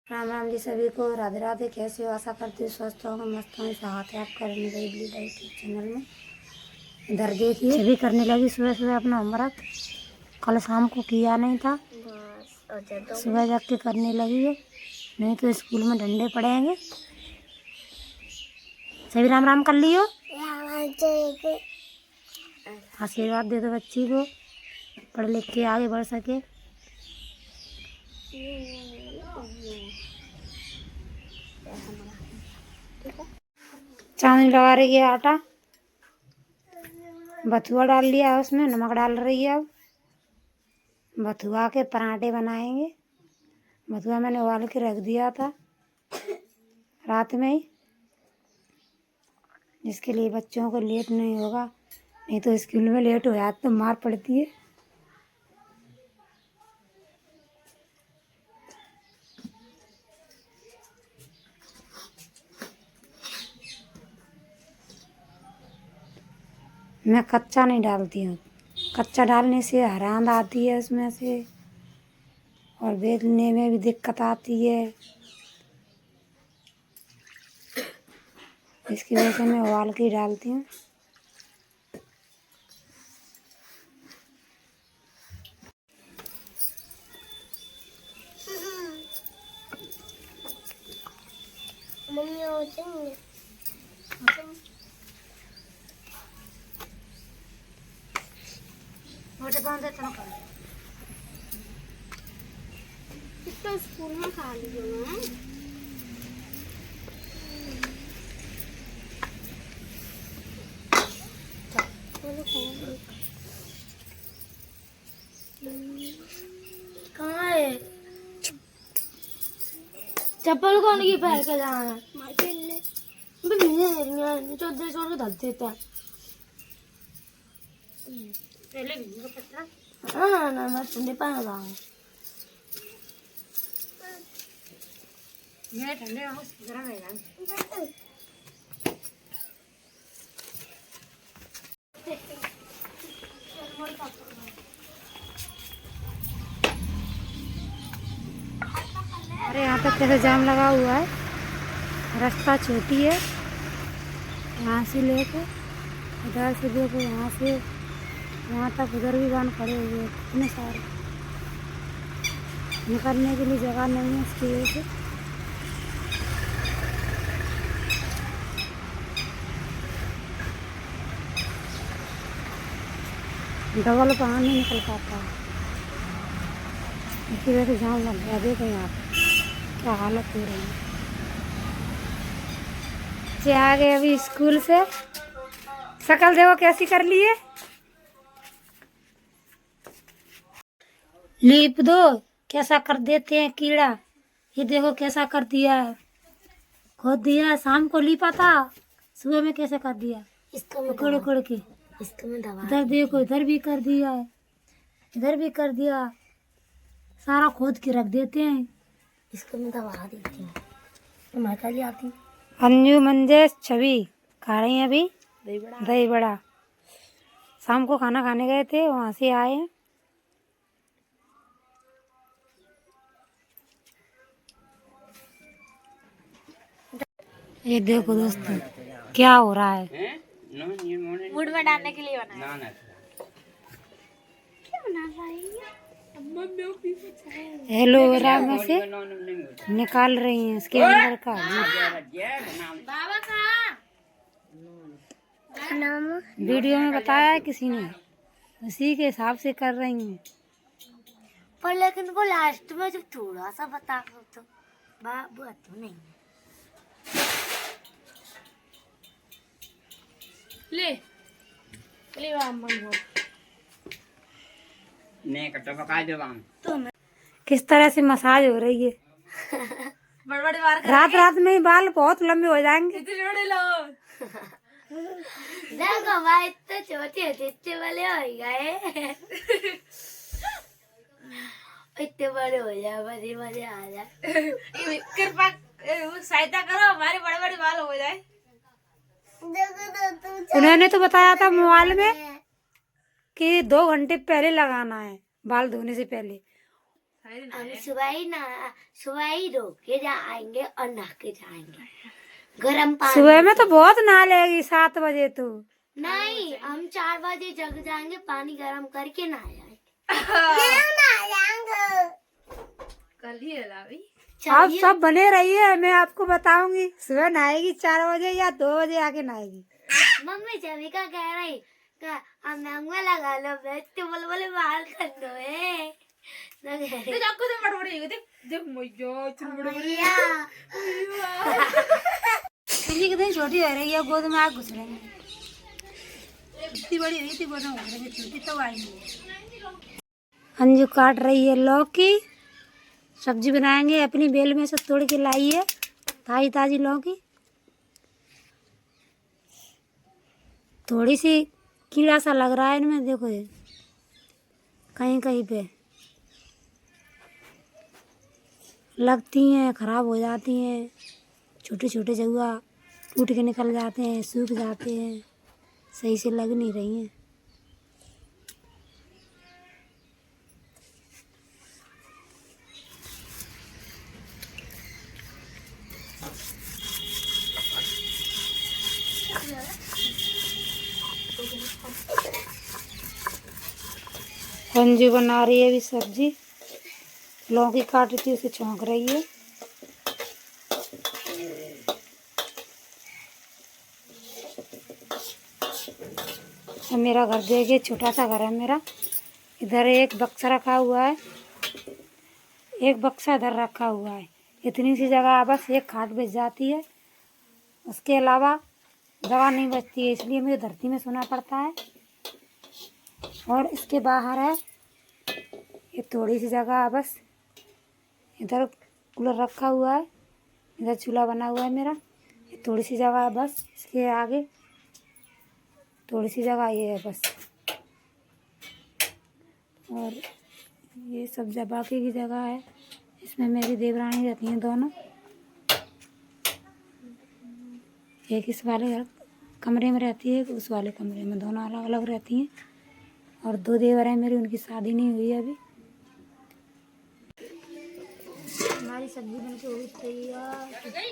राम राम जी सभी को, राधे राधे। कैसे हो? आशा करती हूँ स्वस्थ होंगे, मस्त होंगे। साथ आप करने गई यूट्यूब चैनल में। इधर देखिए, सभी करने लगी सुबह सुबह अपना होमवर्क। कल शाम को किया नहीं था, सुबह जग के करने लगी है, नहीं तो स्कूल में डंडे पड़ेंगे। सभी राम राम कर लियो। आशीर्वाद दे दो बच्ची को, पढ़ लिख के आगे बढ़ सके। चांदनी लगा रही है आटा, बथुआ डाल लिया है, उसमें नमक डाल रही है। अब बथुआ के पराठे बनाएंगे। बथुआ मैंने उबाल के रख दिया था रात में ही, जिसके लिए बच्चों को लेट नहीं होगा, नहीं तो स्कूल में लेट हो जाता तो मार पड़ती है। मैं कच्चा नहीं डालती हूँ, कच्चा डालने से हरांद आती है उसमें से, और बेलने में भी दिक्कत आती है। इसकी वजह से मैं उबाल के ही डालती हूँ। तो स्कूल में खा लियो मैं। कहाँ है? चप्पल कौन की पहन के जाना है? चौधरी छोड़ के धर देता है। पहले भी पतला। हाँ ना, मैं ठंडे पहन रहा हूँ। मैं ठंडे गरम है। अरे यहाँ तक कैसे जाम लगा हुआ है, रास्ता छोटी है। यहाँ से लेके इधर से देखो, यहाँ से यहाँ तक, उधर भी वाहन खड़े हुए हैं कितने सारे। निकलने के लिए जगह नहीं है, इसकी वजह से। डबल पानी नहीं निकल पाता है, इसकी वजह से जाम लग गया। देखो यहाँ पर क्या हालत हो रही है। बच्चे आ गए अभी स्कूल से, शकल देखो कैसी कर ली है। लीप दो, कैसा कर देते हैं कीड़ा। ये देखो कैसा कर दिया है, खोद दिया है। शाम को लीपा था, सुबह में कैसे कर दिया, उकड़ उकड़ के। इधर देखो, इधर भी कर दिया है, इधर भी कर दिया, सारा खोद के रख देते हैं। इसको मैं दबा देती हूँ, माता जी आती। अंजू मंजेश छवि खा रही हैं अभी दही बड़ा। शाम को खाना खाने गए थे, वहाँ से आए हैं। ये देखो दोस्तों क्या हो रहा है। मूड में डालने के लिए बनाया। क्या बना भाई? एलोवेरा में से निकाल रही हैं इसके अंदर का। बाबा कहाँ? वीडियो में बताया है किसी ने, उसी के हिसाब से कर रही हैं। पर लेकिन वो लास्ट में जब थोड़ा सा बता दो तो बाबू तो नहीं ले ले किस तरह से मसाज हो रही है। बड़बड़े बार रात रात में ही बाल बहुत लंबे हो जाएंगे। इतने बड़े लो देखो भाई, इतने छोटे इतने बड़े हो गए। इतने बड़े हो जाए, मजे मजे आ जाए। कृपा सहायता करो, हमारे बड़े बड़े बाल हो जाए। उन्होंने तो बताया था मोबाइल में कि 2 घंटे पहले लगाना है, बाल धोने से पहले। हम सुबह ही रोके जाएंगे और नहा के जाएंगे। गरम पानी सुबह में तो बहुत नहा लेगी 7 बजे तो। नहीं, हम 4 बजे जग जाएंगे, पानी गरम करके नहा जाएंगे। कल ही आप सब बने रहिए, मैं आपको बताऊंगी। सुबह नहाएगी 4 बजे या 2 बजे आके नहाएगी। मम्मी जविका कह रही मैंगो लगा लो, तो बोले बोले बाहर कर दो है। आपको तो बड़बड़ी कितनी छोटी हो रही है, गोद में आग घुस रहे हैं। इतनी बड़ी हुई थी, गोद में घुस रही थी, तो आई नहीं। अंजू काट रही है लौकी, सब्जी बनाएंगे। अपनी बेल में से तोड़ के लाई है ताजी ताजी लौकी। थोड़ी सी कीड़ा सा लग रहा है इनमें, देखो ये कहीं कहीं पे लगती हैं, खराब हो जाती हैं। छोटे छोटे जगुआ टूट के निकल जाते हैं, सूख जाते हैं, सही से लग नहीं रही हैं। अंजू बना रही है अभी सब्जी, लौकी काट रही थी, उसे छौंक रही है। मेरा घर देखिए, छोटा सा घर है मेरा। इधर एक बक्सा रखा हुआ है, एक बक्सा इधर रखा हुआ है। इतनी सी जगह बस एक खाट बच जाती है, उसके अलावा जगह नहीं बचती है, इसलिए मुझे धरती में सोना पड़ता है। और इसके बाहर है ये थोड़ी सी जगह है बस। इधर कूलर रखा हुआ है, इधर चूल्हा बना हुआ है मेरा। ये थोड़ी सी जगह है बस, इसके आगे थोड़ी सी जगह ये है बस। और ये सब बाकी की जगह है, इसमें मेरी देवरानी रहती हैं दोनों। एक इस वाले घर कमरे में रहती है, उस वाले कमरे में, दोनों अलग अलग रहती हैं। और 2 देवर हैं मेरी, उनकी शादी नहीं हुई है अभी। हमारी सब्जी बन के हो गई तैयार, हो गई।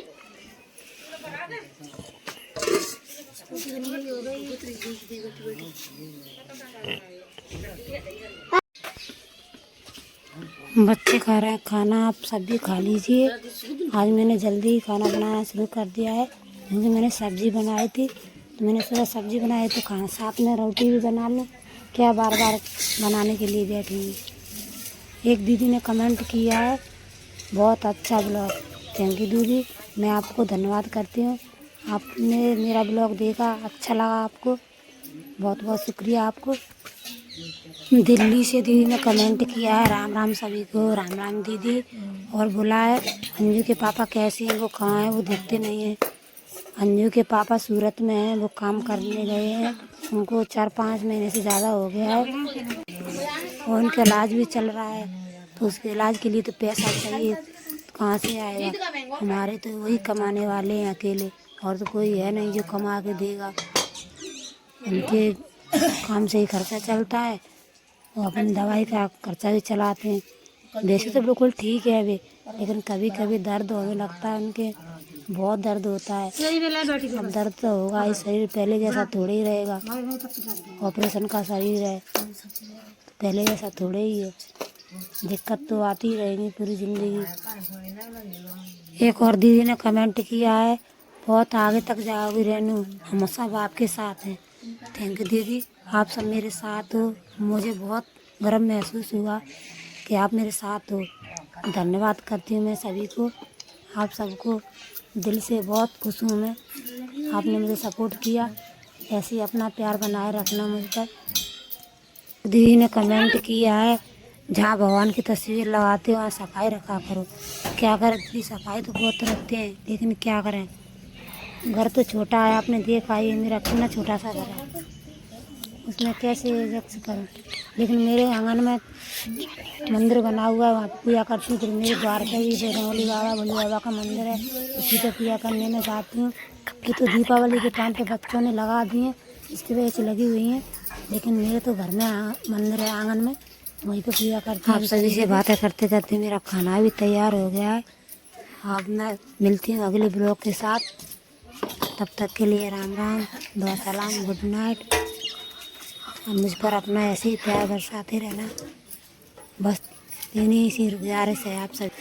बच्चे खा रहे हैं खाना, आप सब भी खा लीजिए। आज मैंने जल्दी ही खाना बनाना शुरू कर दिया है, क्योंकि मैंने सब्जी बनाई थी। तो मैंने सुबह सब्जी बनाई तो खाना साथ में रोटी भी बना लूँ, क्या बार बार बनाने के लिए बैठी। एक दीदी ने कमेंट किया है, बहुत अच्छा ब्लॉग। थैंक यू दीदी, मैं आपको धन्यवाद करती हूँ। आपने मेरा ब्लॉग देखा, अच्छा लगा आपको, बहुत बहुत शुक्रिया आपको। दिल्ली से दीदी ने कमेंट किया है, राम राम सभी को, राम राम दीदी। और बोला है अंजू के पापा कैसे हैं, वो कहाँ हैं, वो दिखते नहीं हैं। अंजू के पापा सूरत में हैं, वो काम करने गए हैं। उनको 4-5 महीने से ज़्यादा हो गया है, और उनका इलाज भी चल रहा है। तो उसके इलाज के लिए तो पैसा चाहिए, कहाँ से आएगा। हमारे तो वही कमाने वाले हैं अकेले, और तो कोई है नहीं जो कमा के देगा। उनके काम से ही खर्चा चलता है, वो अपनी दवाई का खर्चा भी चलाते हैं। वैसे तो बिल्कुल ठीक है अभी, लेकिन कभी कभी दर्द होने लगता है, उनके बहुत दर्द होता है। अब दर्द तो होगा ही, शरीर पहले जैसा थोड़े ही रहेगा। ऑपरेशन का शरीर है, पहले जैसा थोड़े ही है। दिक्कत तो आती ही रहेगी पूरी ज़िंदगी। एक और दीदी ने कमेंट किया है, बहुत आगे तक जाओगी रेनू, हम सब आपके साथ हैं। थैंक यू दीदी, आप सब मेरे साथ हो। मुझे बहुत गर्व महसूस हुआ कि आप मेरे साथ हो। धन्यवाद करती हूँ मैं सभी को, आप सबको दिल से बहुत खुश हूँ मैं। आपने मुझे सपोर्ट किया, ऐसे ही अपना प्यार बनाए रखना मुझ पर। दीदी ने कमेंट किया है, जहाँ भगवान की तस्वीर लगाते हो वहाँ सफाई रखा करो। क्या करें दीदी, सफाई तो बहुत रखते हैं, लेकिन क्या करें, घर तो छोटा है, आपने देखा ही मेरा कितना छोटा सा घर है, उसमें कैसे रख करूँ। लेकिन मेरे आंगन में मंदिर बना हुआ है, वहाँ पूजा करती हूँ। फिर मेरे द्वार पर भी रंगोली बाबा भोले बाबा का मंदिर है, उसी पर पूजा करने में जाती हूँ। ये तो दीपावली के टाइम पे बच्चों ने लगा दी हैं, इसकी वजह से लगी हुई हैं, लेकिन मेरे तो घर में मंदिर है आंगन में, वहीं पे पूजा करते हैं। आप सभी से बातें करते करते मेरा खाना भी तैयार हो गया है। अब मैं मिलती हूँ अगले ब्लॉग के साथ। तब तक के लिए राम राम, दुआ सलाम, गुड नाइट। मुझ पर अपना ऐसे ही प्यार बरसाते रहना, बस इन्हीं सी गुजारिश है आप सभी।